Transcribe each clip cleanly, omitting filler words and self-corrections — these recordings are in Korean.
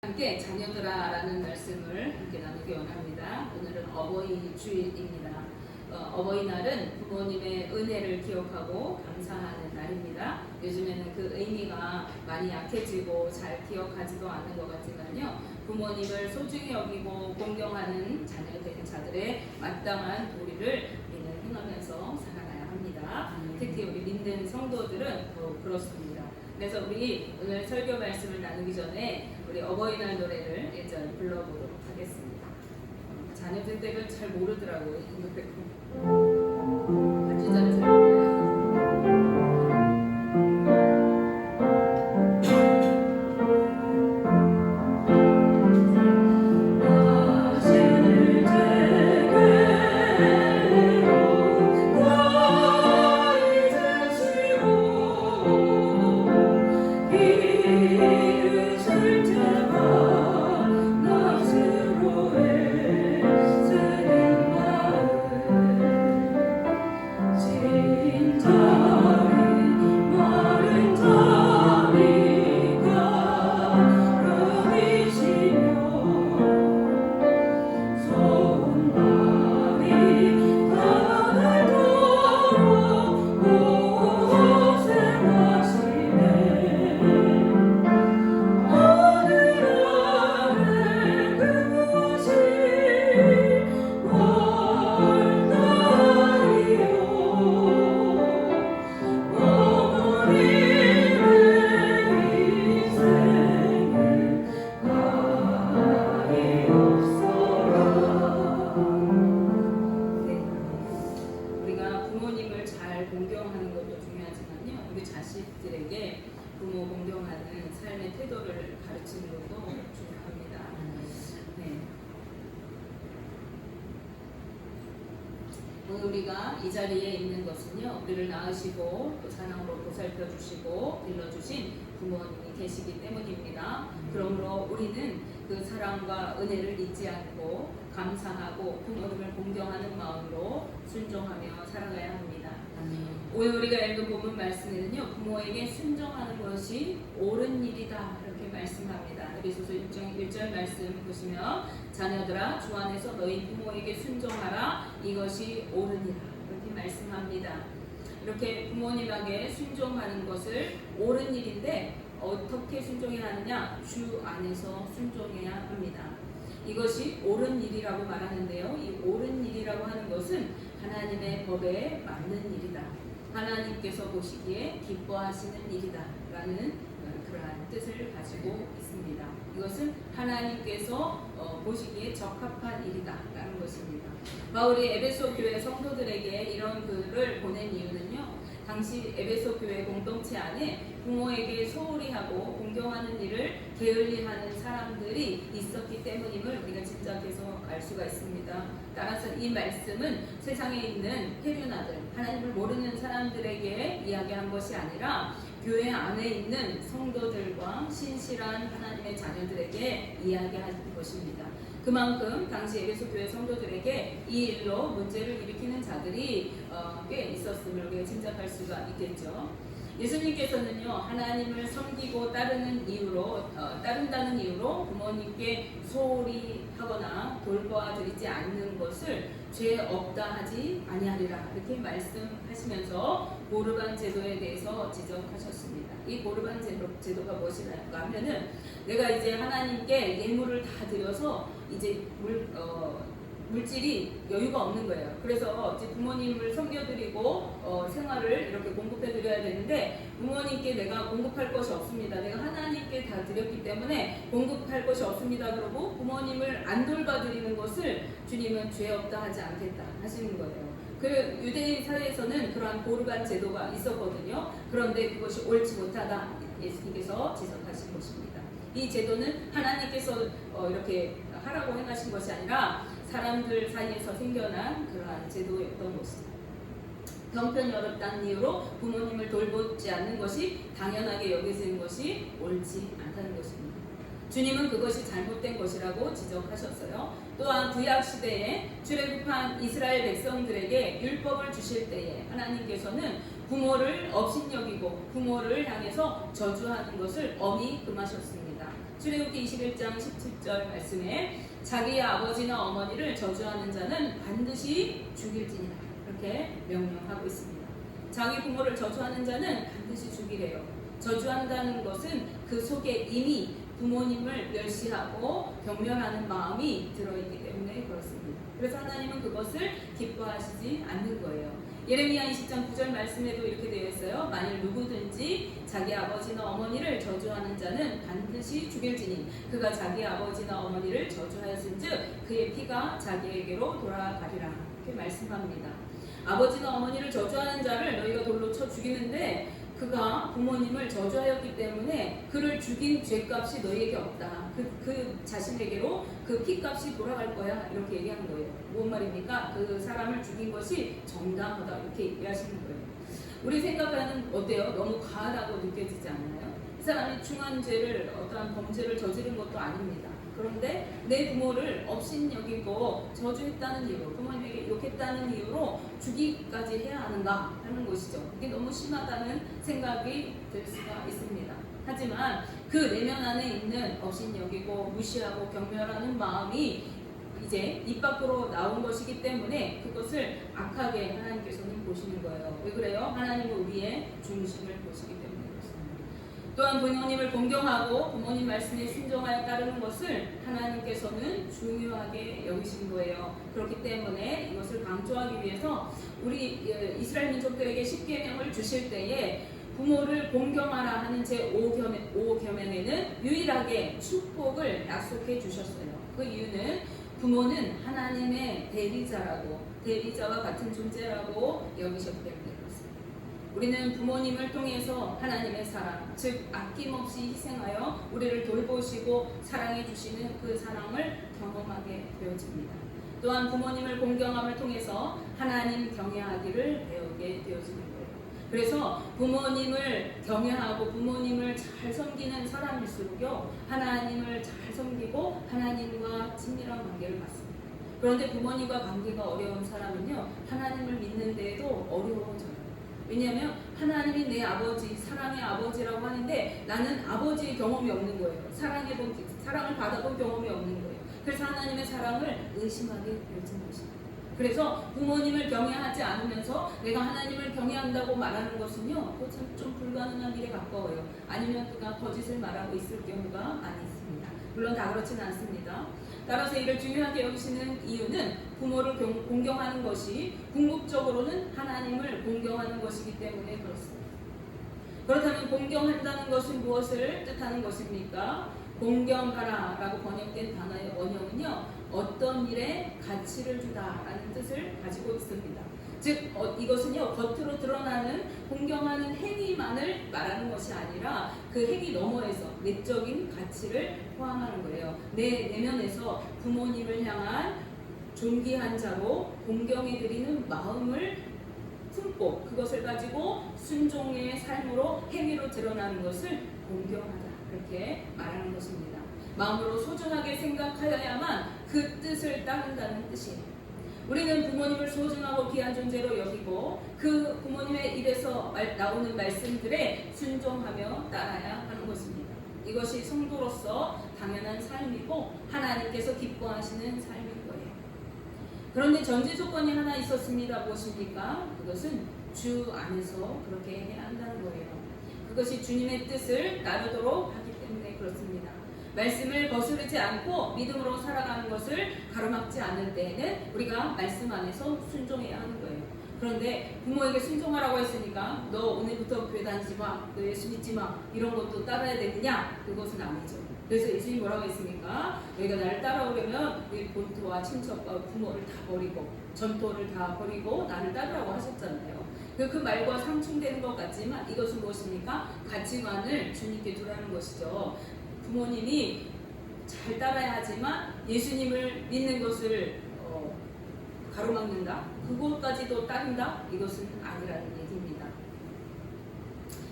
함께 자녀들아라는 말씀을 함께 나누기 원합니다. 오늘은 어버이 주일입니다. 어버이날은 부모님의 은혜를 기억하고 감사하는 날입니다. 요즘에는 그 의미가 많이 약해지고 잘 기억하지도 않는 것 같지만요. 부모님을 소중히 여기고 공경하는 자녀된 자들의 마땅한 도리를 우리는 행하면서 살아가야 합니다. 특히 우리 믿는 성도들은 더 그렇습니다. 그래서 우리 오늘 설교 말씀을 나누기 전에 우리 어버이날 노래를 1절 불러보도록 하겠습니다. 자녀들 댁을 잘 모르더라고요. 이 노래를 같이 잘 불러요. 부모 공경하는 삶의 태도를 가르치는 것도 중요합니다. 오늘 우리가 이 자리에 있는 것은요, 우리를 낳으시고 또 사랑으로 보살펴 주시고 길러주신 부모님이 계시기 때문입니다. 그러므로 우리는 그 사랑과 은혜를 잊지 않고 감사하고 부모님을 공경하는 마음으로 순종하며 살아가야 합니다. 오늘 우리가 읽은 본문 말씀에는요, 부모에게 순종하는 것이 옳은 일이다 이렇게 말씀합니다. 에베소서 1절 말씀 보시면 자녀들아 주 안에서 너희 부모에게 순종하라 이것이 옳은 일이다 이렇게 말씀합니다. 이렇게 부모님에게 순종하는 것을 옳은 일인데 어떻게 순종해야 하느냐? 주 안에서 순종해야 합니다. 이것이 옳은 일이라고 말하는데요. 이 옳은 일이라고 하는 것은 하나님의 법에 맞는 일이다. 하나님께서 보시기에 기뻐하시는 일이다 라는 그러한 뜻을 가지고 있습니다. 이것은 하나님께서 보시기에 적합한 일이다 라는 것입니다. 바울이 에베소 교회 성도들에게 이런 글을 보낸 이유는요, 당시 에베소 교회 공동체 안에 부모에게 소홀히 하고 공경하는 일을 게을리하는 사람들이 있었기 때문임을 우리가 짐작해서 알 수가 있습니다. 따라서 이 말씀은 세상에 있는 폐륜아들, 하나님을 모르는 사람들에게 이야기한 것이 아니라 교회 안에 있는 성도들과 신실한 하나님의 자녀들에게 이야기한 것입니다. 그만큼 당시 에베소 교회 성도들에게 이 일로 문제를 일으키는 자들이 꽤 있었음을 우리가 짐작할 수가 있겠죠. 예수님께서는요, 하나님을 섬기고 따른다는 이유로 부모님께 소홀히 하거나 돌보아드리지 않는 것을 죄 없다 하지 아니하리라 이렇게 말씀하시면서 고르반 제도에 대해서 지적하셨습니다. 이 고르반 제도가 무엇인가 하면은 내가 이제 하나님께 예물을 다 드려서 이제 물질이 여유가 없는 거예요. 그래서 이제 부모님을 섬겨드리고 생활을 이렇게 공급해드려야 되는데 부모님께 내가 공급할 것이 없습니다. 내가 하나님께 다 드렸기 때문에 공급할 것이 없습니다. 그러고 부모님을 안 돌봐드리는 것을 주님은 죄 없다 하지 않겠다 하시는 거예요. 그 유대인 사회에서는 그러한 고르반 제도가 있었거든요. 그런데 그것이 옳지 못하다 예수님께서 지적하신 것입니다. 이 제도는 하나님께서 이렇게 하라고 행하신 것이 아니라 사람들 사이에서 생겨난 그러한 제도였던 것입니다. 형편이 어렵다는 이유로 부모님을 돌보지 않는 것이 당연하게 여겨지는 것이 옳지 않다는 것입니다. 주님은 그것이 잘못된 것이라고 지적하셨어요. 또한 구약시대에 출애굽한 이스라엘 백성들에게 율법을 주실 때에 하나님께서는 부모를 업신여기고 부모를 향해서 저주하는 것을 엄히 금하셨습니다. 출애굽기 21장 17절 말씀에 자기의 아버지나 어머니를 저주하는 자는 반드시 죽일지니라 이렇게 명령하고 있습니다. 자기 부모를 저주하는 자는 반드시 죽이래요. 저주한다는 것은 그 속에 이미 부모님을 멸시하고 경멸하는 마음이 들어있기 때문에 그렇습니다. 그래서 하나님은 그것을 기뻐하시지 않는 거예요. 예레미야 20장 9절 말씀에도 이렇게 되어 있어요. 만일 누구든지 자기 아버지나 어머니를 저주하는 자는 반드시 죽일지니 그가 자기 아버지나 어머니를 저주하였은즉 그의 피가 자기에게로 돌아가리라 이렇게 말씀합니다. 아버지나 어머니를 저주하는 자를 너희가 돌로 쳐 죽이는데 그가 부모님을 저주하였기 때문에 그를 죽인 죄값이 너희에게 없다. 그 자신에게로 그 피값이 돌아갈 거야. 이렇게 얘기하는 거예요. 무슨 말입니까? 그 사람을 죽인 것이 정당하다. 이렇게 얘기하시는 거예요. 우리 생각하는 어때요? 너무 과하다고 느껴지지 않나요? 이 사람이 중한 죄를 어떠한 범죄를 저지른 것도 아닙니다. 그런데 내 부모를 업신여기고 저주했다는 이유로 부모님에게 욕했다는 이유로 죽이기까지 해야 하는가 하는 것이죠. 이게 너무 심하다는 생각이 들 수가 있습니다. 하지만 그 내면 안에 있는 업신여기고 무시하고 경멸하는 마음이 이제 입 밖으로 나온 것이기 때문에 그것을 악하게 하나님께서는 보시는 거예요. 왜 그래요? 하나님은 우리의 중심을 보시기 때문에. 또한 부모님을 공경하고 부모님 말씀에 순종하여 따르는 것을 하나님께서는 중요하게 여기신 거예요. 그렇기 때문에 이것을 강조하기 위해서 우리 이스라엘 민족들에게 십계명을 주실 때에 부모를 공경하라 하는 제5계명에는 유일하게 축복을 약속해 주셨어요. 그 이유는 부모는 하나님의 대리자와 같은 존재라고 여기셨기 때문에 우리는 부모님을 통해서 하나님의 사랑, 즉 아낌없이 희생하여 우리를 돌보시고 사랑해 주시는 그 사랑을 경험하게 되어집니다. 또한 부모님을 공경함을 통해서 하나님 경외하기를 배우게 되어지는 거예요. 그래서 부모님을 경외하고 부모님을 잘 섬기는 사람일수록요 하나님을 잘 섬기고 하나님과 친밀한 관계를 갖습니다. 그런데 부모님과 관계가 어려운 사람은요 하나님을 믿는 데에도 어려워져요. 왜냐하면 하나님이 내 아버지, 사랑의 아버지라고 하는데 나는 아버지의 경험이 없는 거예요. 사랑을 받아본 경험이 없는 거예요. 그래서 하나님의 사랑을 의심하게 되어진 것입니다. 그래서 부모님을 경외하지 않으면서 내가 하나님을 경외한다고 말하는 것은요, 좀 불가능한 일에 가까워요. 아니면 그가 거짓을 말하고 있을 경우가 많이 있습니다. 물론 다 그렇지는 않습니다. 따라서 이를 중요하게 여기시는 이유는 부모를 공경하는 것이 궁극적으로는 하나님을 공경하는 것이기 때문에 그렇습니다. 그렇다면 공경한다는 것은 무엇을 뜻하는 것입니까? 공경하라 라고 번역된 단어의 원형은요 어떤 일에 가치를 주다라는 뜻을 가지고 있습니다. 즉 이것은요 겉으로 드러나는 공경하는 행위만을 말하는 것이 아니라 그 행위 너머에서 내적인 가치를 포함하는 거예요. 내 내면에서 부모님을 향한 존귀한 자로 공경해드리는 마음을 품고 그것을 가지고 순종의 삶으로 행위로 드러나는 것을 공경하다 이렇게 말하는 것입니다. 마음으로 소중하게 생각하여야만 그 뜻을 따른다는 뜻이에요. 우리는 부모님을 소중하고 귀한 존재로 여기고 그 부모님의 입에서 나오는 말씀들에 순종하며 따라야 하는 것입니다. 이것이 성도로서 당연한 삶이고 하나님께서 기뻐하시는 삶인 거예요. 그런데 전제 조건이 하나 있었습니다. 무엇입니까? 그것은 주 안에서 그렇게 해야 한다는 거예요. 그것이 주님의 뜻을 따르도록 하기 때문에 그렇습니다. 말씀을 거스르지 않고 믿음으로 살아가는 것을 가로막지 않을 때에는 우리가 말씀 안에서 순종해야 하는 거예요. 그런데 부모에게 순종하라고 했으니까 너 오늘부터 교회 다니지 마, 너 예수 믿지 마 이런 것도 따라야 되느냐? 그것은 아니죠. 그래서 예수님 뭐라고 했습니까? 너희가 나를 따라오려면 우리 본토와 친척과 부모를 다 버리고 전토를 다 버리고 나를 따르라고 하셨잖아요. 그 말과 상충되는 것 같지만 이것은 무엇입니까? 가치관을 주님께 두라는 것이죠. 부모님이 잘 따라야 하지만 예수님을 믿는 것을 가로막는다? 그것까지도 따른다? 이것은 아니라는 얘기입니다.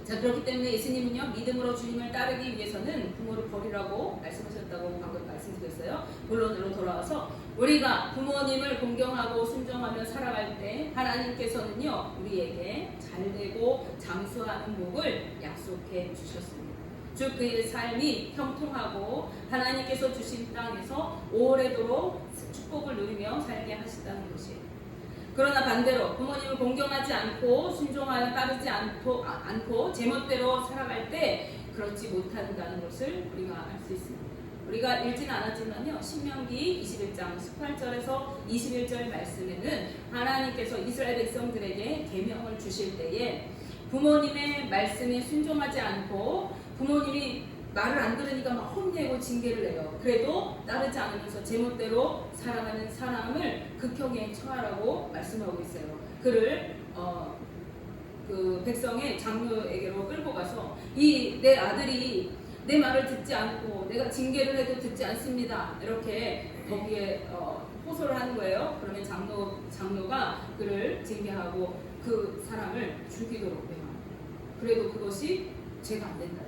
자, 그렇기 때문에 예수님은요 믿음으로 주님을 따르기 위해서는 부모를 버리라고 말씀하셨다고 방금 말씀드렸어요. 본론으로 돌아와서 우리가 부모님을 공경하고 순종하며 살아갈 때 하나님께서는요 우리에게 잘되고 장수하는 복을 약속해 주셨습니다. 즉 그의 삶이 형통하고 하나님께서 주신 땅에서 오래도록 축복을 누리며 살게 하신다는 것이에요. 그러나 반대로 부모님을 공경하지 않고 순종하여 따르지 않고 제멋대로 살아갈 때 그렇지 못한다는 것을 우리가 알 수 있습니다. 우리가 읽지는 않았지만요, 신명기 21장 18절에서 21절 말씀에는 하나님께서 이스라엘 백성들에게 계명을 주실 때에 부모님의 말씀에 순종하지 않고 부모님이 말을 안 들으니까 막 혼내고 징계를 내요. 그래도 따르지 않으면서 제멋대로 살아가는 사람을 극형에 처하라고 말씀하고 있어요. 그를 그 백성의 장로에게로 끌고 가서 이 내 아들이 내 말을 듣지 않고 내가 징계를 해도 듣지 않습니다. 이렇게 거기에 호소를 하는 거예요. 그러면 장로가 그를 징계하고 그 사람을 죽이도록 해요. 그래도 그것이 죄가 안 된다.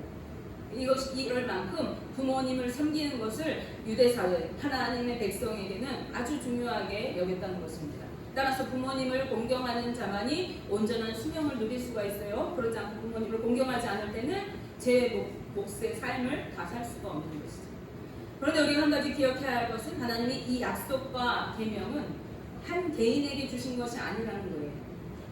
이럴 만큼 부모님을 섬기는 것을 유대사회 하나님의 백성에게는 아주 중요하게 여겼다는 것입니다. 따라서 부모님을 공경하는 자만이 온전한 수명을 누릴 수가 있어요. 그렇지 않고 부모님을 공경하지 않을 때는 제 몫의 삶을 다 살 수가 없는 것이죠. 그런데 우리가 한 가지 기억해야 할 것은 하나님이 이 약속과 계명은 한 개인에게 주신 것이 아니라는 거예요.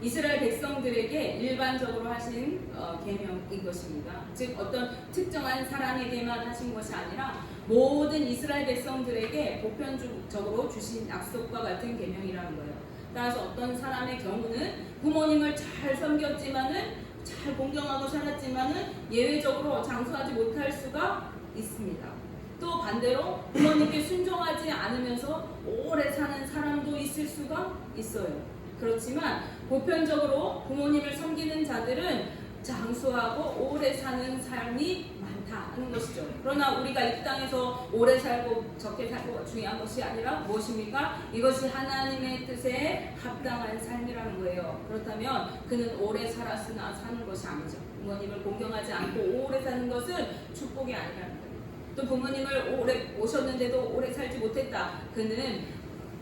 이스라엘 백성들에게 일반적으로 하신 계명인 것입니다. 즉 어떤 특정한 사람에게만 하신 것이 아니라 모든 이스라엘 백성들에게 보편적으로 주신 약속과 같은 계명이라는 거예요. 따라서 어떤 사람의 경우는 부모님을 잘 섬겼지만은 잘 공경하고 살았지만은 예외적으로 장수하지 못할 수가 있습니다. 또 반대로 부모님께 순종하지 않으면서 오래 사는 사람도 있을 수가 있어요. 그렇지만 보편적으로 부모님을 섬기는 자들은 장수하고 오래 사는 삶이 많다 하는 것이죠. 그러나 우리가 이 땅에서 오래 살고 적게 살고 중요한 것이 아니라 무엇입니까? 이것이 하나님의 뜻에 합당한 삶이라는 거예요. 그렇다면 그는 오래 살았으나 사는 것이 아니죠. 부모님을 공경하지 않고 오래 사는 것은 축복이 아니라는 거예요. 또 부모님을 오래 모셨는데도 오래 살지 못했다. 그는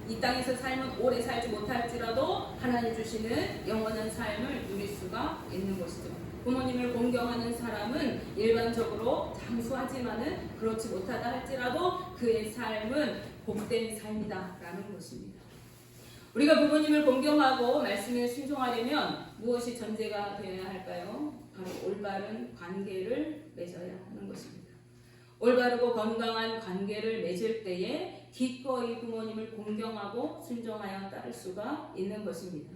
이 땅에서 삶은 오래 살지 못할지라도 하나님 주시는 영원한 삶을 누릴 수가 있는 것이죠. 부모님을 공경하는 사람은 일반적으로 장수하지만은 그렇지 못하다 할지라도 그의 삶은 복된 삶이다 라는 것입니다. 우리가 부모님을 공경하고 말씀에 순종하려면 무엇이 전제가 되어야 할까요? 바로 올바른 관계를 맺어야 하는 것입니다. 올바르고 건강한 관계를 맺을 때에 기꺼이 부모님을 공경하고 순종하여 따를 수가 있는 것입니다.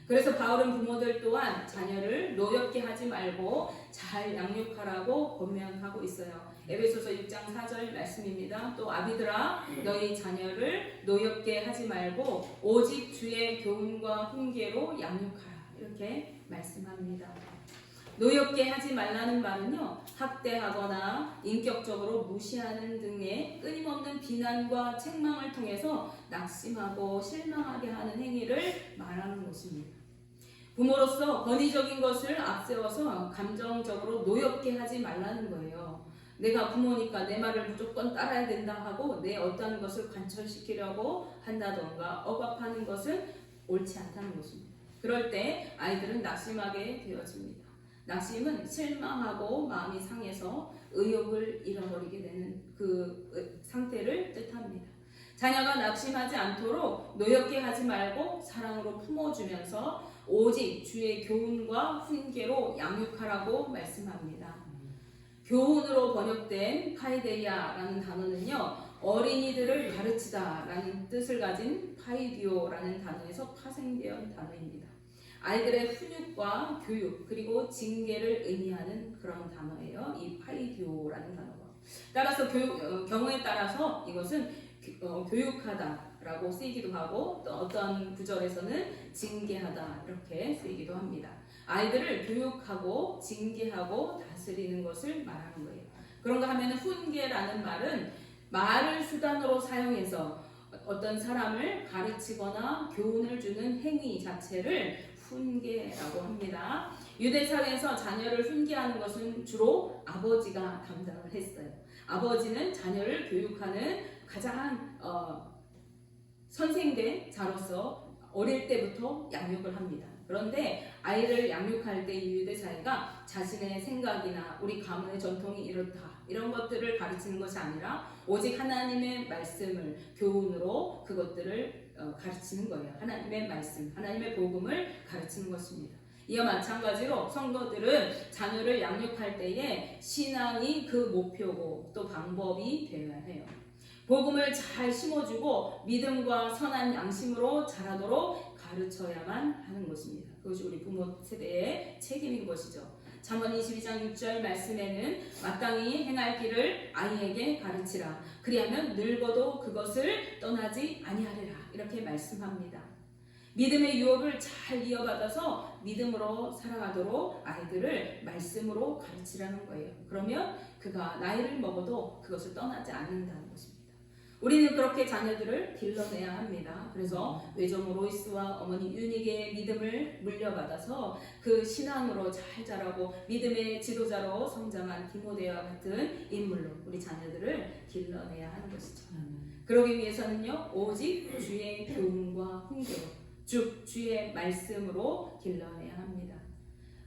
그래서 바울은 부모들 또한 자녀를 노엽게 하지 말고 잘 양육하라고 권면하고 있어요. 에베소서 6장 4절 말씀입니다. 또 아비들아 너희 자녀를 노엽게 하지 말고 오직 주의 교훈과 훈계로 양육하라 이렇게 말씀합니다. 노엽게 하지 말라는 말은요, 학대하거나 인격적으로 무시하는 등의 끊임없는 비난과 책망을 통해서 낙심하고 실망하게 하는 행위를 말하는 것입니다. 부모로서 권위적인 것을 앞세워서 감정적으로 노엽게 하지 말라는 거예요. 내가 부모니까 내 말을 무조건 따라야 된다 하고 내 어떤 것을 관철시키려고 한다던가 억압하는 것은 옳지 않다는 것입니다. 그럴 때 아이들은 낙심하게 되어집니다. 낙심은 실망하고 마음이 상해서 의욕을 잃어버리게 되는 그 상태를 뜻합니다. 자녀가 낙심하지 않도록 노엽게 하지 말고 사랑으로 품어주면서 오직 주의 교훈과 훈계로 양육하라고 말씀합니다. 교훈으로 번역된 파이데이아라는 단어는요, 어린이들을 가르치다라는 뜻을 가진 파이디오라는 단어에서 파생된 단어입니다. 아이들의 훈육과 교육 그리고 징계를 의미하는 그런 단어예요. 이 파이디오라는 단어가. 따라서 경우에 따라서 이것은 교육하다라고 쓰이기도 하고 또 어떤 구절에서는 징계하다 이렇게 쓰이기도 합니다. 아이들을 교육하고 징계하고 다스리는 것을 말하는 거예요. 그런가 하면 훈계라는 말은 말을 수단으로 사용해서 어떤 사람을 가르치거나 교훈을 주는 행위 자체를 훈계라고 합니다. 유대 사회에서 자녀를 훈계하는 것은 주로 아버지가 담당을 했어요. 아버지는 자녀를 교육하는 가장 선생된 자로서 어릴 때부터 양육을 합니다. 그런데 아이를 양육할 때 이 유대 사회가 자신의 생각이나 우리 가문의 전통이 이렇다 이런 것들을 가르치는 것이 아니라 오직 하나님의 말씀을 교훈으로 그것들을 가르치는 거예요. 하나님의 말씀, 하나님의 복음을 가르치는 것입니다. 이와 마찬가지로 성도들은 자녀를 양육할 때에 신앙이 그 목표고 또 방법이 되어야 해요. 복음을 잘 심어주고 믿음과 선한 양심으로 자라도록 가르쳐야만 하는 것입니다. 그것이 우리 부모 세대의 책임인 것이죠. 잠언 22장 6절 말씀에는 마땅히 행할 길을 아이에게 가르치라. 그리하면 늙어도 그것을 떠나지 아니하리라. 이렇게 말씀합니다. 믿음의 유업을 잘 이어받아서 믿음으로 살아가도록 아이들을 말씀으로 가르치라는 거예요. 그러면 그가 나이를 먹어도 그것을 떠나지 않는다는 것입니다. 우리는 그렇게 자녀들을 길러내야 합니다. 그래서 외조모 로이스와 어머니 유니게의 믿음을 물려받아서 그 신앙으로 잘 자라고 믿음의 지도자로 성장한 디모데와 같은 인물로 우리 자녀들을 길러내야 하는 것이죠. 그러기 위해서는요, 오직 주의 교훈과 훈계로, 즉 주의 말씀으로 길러내야 합니다.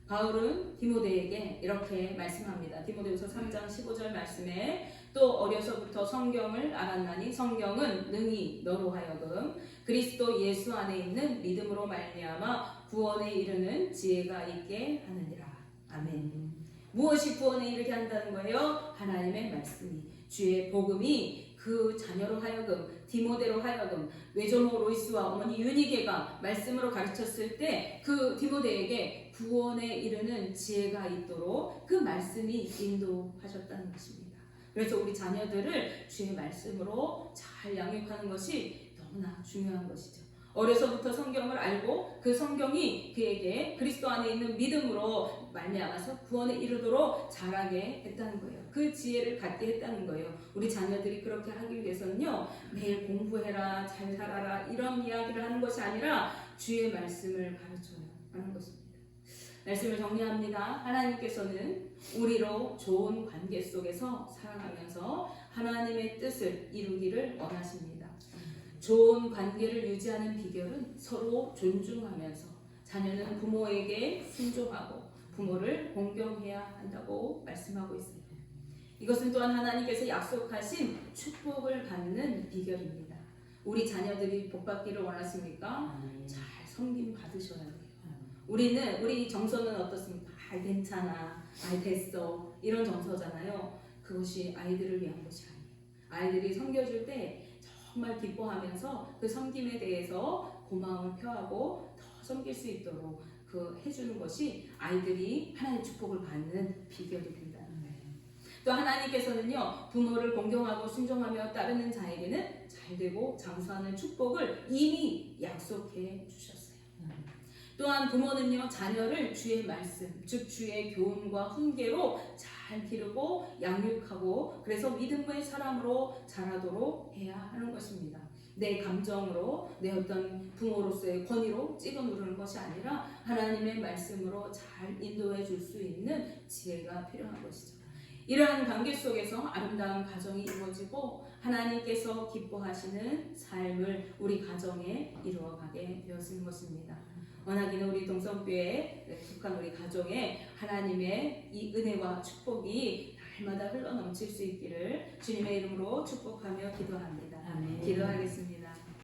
바울은 디모데에게 이렇게 말씀합니다. 디모데후서 3장 15절 말씀에 또 어려서부터 성경을 알았나니 성경은 능히 너로 하여금 그리스도 예수 안에 있는 믿음으로 말미암아 구원에 이르는 지혜가 있게 하느니라. 아멘. 무엇이 구원에 이르게 한다는 거예요? 하나님의 말씀이, 주의 복음이 그 자녀로 하여금, 디모데로 하여금, 외조모 로이스와 어머니 유니게가 말씀으로 가르쳤을 때 그 디모데에게 구원에 이르는 지혜가 있도록 그 말씀이 인도하셨다는 것입니다. 그래서 우리 자녀들을 주의 말씀으로 잘 양육하는 것이 너무나 중요한 것이죠. 어려서부터 성경을 알고 그 성경이 그에게 그리스도 안에 있는 믿음으로 말미암아서 구원에 이르도록 자라게 했다는 거예요. 그 지혜를 갖게 했다는 거예요. 우리 자녀들이 그렇게 하기 위해서는요, 매일 공부해라, 잘 살아라 이런 이야기를 하는 것이 아니라 주의 말씀을 가르쳐야 하는 것입니다. 말씀을 정리합니다. 하나님께서는 우리로 좋은 관계 속에서 살아가면서 하나님의 뜻을 이루기를 원하십니다. 좋은 관계를 유지하는 비결은 서로 존중하면서 자녀는 부모에게 순종하고 부모를 공경해야 한다고 말씀하고 있습니다. 이것은 또한 하나님께서 약속하신 축복을 받는 비결입니다. 우리 자녀들이 복받기를 원하십니까? 잘 섬김 받으셔야 돼요. 우리 정서는 어떻습니까? 괜찮아, 됐어 이런 정서잖아요. 그것이 아이들을 위한 것이 아니에요. 아이들이 섬겨줄 때 정말 기뻐하면서 그 섬김에 대해서 고마움을 표하고 더 섬길 수 있도록 해주는 것이 아이들이 하나님의 축복을 받는 비결입니다. 또 하나님께서는요, 부모를 공경하고 순종하며 따르는 자에게는 잘되고 장수하는 축복을 이미 약속해 주셨어요. 또한 부모는요, 자녀를 주의 말씀, 즉 주의 교훈과 훈계로 잘 기르고 양육하고 그래서 믿음의 사람으로 자라도록 해야 하는 것입니다. 내 감정으로, 내 어떤 부모로서의 권위로 찍어 누르는 것이 아니라 하나님의 말씀으로 잘 인도해 줄 수 있는 지혜가 필요한 것이죠. 이러한 관계 속에서 아름다운 가정이 이루어지고 하나님께서 기뻐하시는 삶을 우리 가정에 이루어가게 되었을 것입니다. 원하기는 우리 동성교회 속한 우리 가정에 하나님의 이 은혜와 축복이 날마다 흘러넘칠 수 있기를 주님의 이름으로 축복하며 기도합니다. 아멘. 기도하겠습니다.